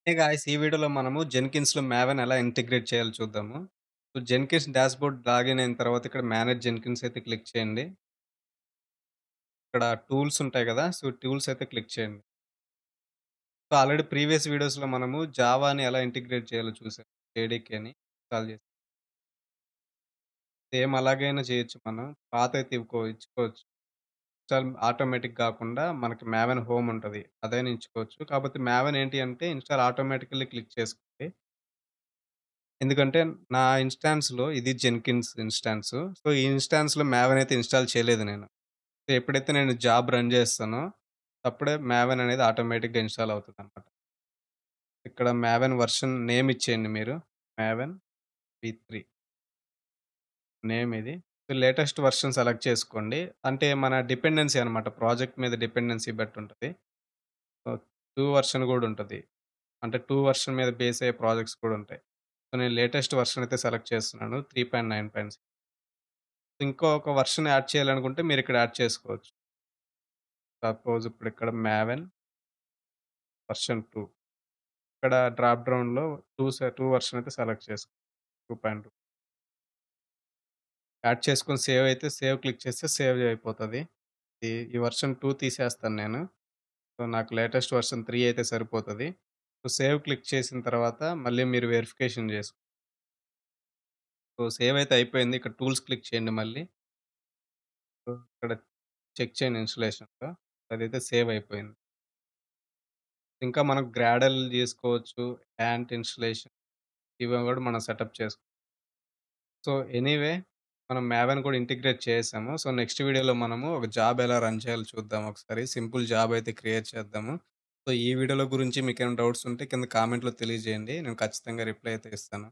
Hey guys! ఈ వీడియోలో మనము జెన్కిన్స్‌లో మావెన్ ఎలా ఇంటిగ్రేట్ చేయాలో చూద్దాము. సో, జెన్కిన్స్ డాష్‌బోర్డ్ లాగిన్ అయిన తర్వాత ఇక్కడ మేనేజ్ జెన్కిన్స్ అయితే క్లిక్ చేయండి. ఇక్కడ టూల్స్ ఉంటాయి గదా! సో, టూల్స్ అయితే క్లిక్ చేయండి. సో, ఆల్రెడీ ప్రీవియస్ వీడియోస్‌లో మనము జావాని ఎలా ఇంటిగ్రేట్ చేయాలో చూసాం. జేడీకేని ఇన్‌స్టాల్ చేసి. సేమ్ అలాగైనా చేయొచ్చు మనం. పాత్ అయితే ఇచ్చుకోవచ్చు. ఇన్‌స్టాల్ ఆటోమేటిక్ గాకుండా మనకి మావెన్ హోమ్ ఉంటది. అదైనా ఎంచుకోవచ్చు. కాకపోతే మావెన్ ఏంటి అంటే ఇన్‌స్టాల్ ఆటోమేటికల్లీ క్లిక్ చేసుకోండి. ఎందుకంటే నా ఇన్‌స్టాన్స్‌లో ఇది జెన్కిన్స్ ఇన్‌స్టాన్స్. సో, ఈ ఇన్‌స్టాన్స్‌లో మావెన్ అయితే ఇన్‌స్టాల్ చేయలేదు నేను. సో, ఎప్పుడైతే నేను జాబ్ రన్ చేస్తానో, అప్పుడే మావెన్ అనేది ఆటోమేటిక్‌గా ఇన్‌స్టాల్ అవుతదనమాట. ఇక్కడ మావెన్ వెర్షన్ నేమ్ ఇచ్చేయండి మీరు. మావెన్ v3 నేమ్ ఇది. సో, లేటెస్ట్ వెర్షన్ సెలెక్ట్ చేసుకోండి. అంటే మన డిపెండెన్సీ అనమాట. ప్రాజెక్ట్ మీద డిపెండెన్సీ బట్టి ఉంటది. సో, 2 వెర్షన్ గూడా ఉంటది. అంటే 2 వెర్షన్ మీద బేస్ అయ్యే ప్రాజెక్ట్స్ కూడా ఉంటాయి. సో, నేను లేటెస్ట్ వెర్షన్ అయితే సెలెక్ట్ చేస్తున్నాను. 3.9. ఇంకొక వెర్షన్ యాడ్ చేయాలనుకుంటే మీరిక్కడ యాడ్ చేసుకోవచ్చు. సపోజ్ ఇప్పుడిక్కడ మావెన్ వెర్షన్ 2 ఇక్కడ డ్రాప్ డౌన్‌లో 2 వెర్షన్ అయితే సెలెక్ట్ చేసుకో 2.2 యాడ్ చేసుకొని సేవ్ అయితే సేవ్ క్లిక్ చేస్తే సేవ్ అయిపోతది. ఈ వెర్షన్ 2 తీసేస్తాను నేను. సో, నాకు లేటెస్ట్ వెర్షన్ 3 అయితే సరిపోతది. సో, సేవ్ క్లిక్ చేసిన తర్వాత మళ్ళీ మీరు వెరిఫికేషన్ సో, సేవ్ అయితే అయిపోయింది. ఇక్కడ టూల్స్ క్లిక్ చేయండి మళ్ళీ. సో, ఇక్కడ చెక్ చేయండి ఇన్‌స్టాలేషన్‌లో. అదైతే సేవ్ అయిపోయింది. ఇంకా మనం గ్రాడల్ జేసుకోవచ్చు. యాంట్ ఇన్‌స్టాలేషన్ ఇవి గూడా మనం సెటప్ సో, ఎనీవే మనం మావెన్ కూడా ఇంటిగ్రేట్ చేసేసాము. సో, నెక్స్ట్ వీడియోలో మనము ఒక జాబ్ ఎలా రన్ చేయాలో చూద్దాం ఒకసారి. సింపుల్ జాబ్ అయితే క్రియేట్ చేద్దాము. సో, ఈ వీడియోలో గురించి మీకేమైనా డౌట్స్ ఉంటే కింద కామెంట్‌లో తెలియజేయండి. నేను ఖచ్చితంగా రిప్లై అయితే ఇస్తాను.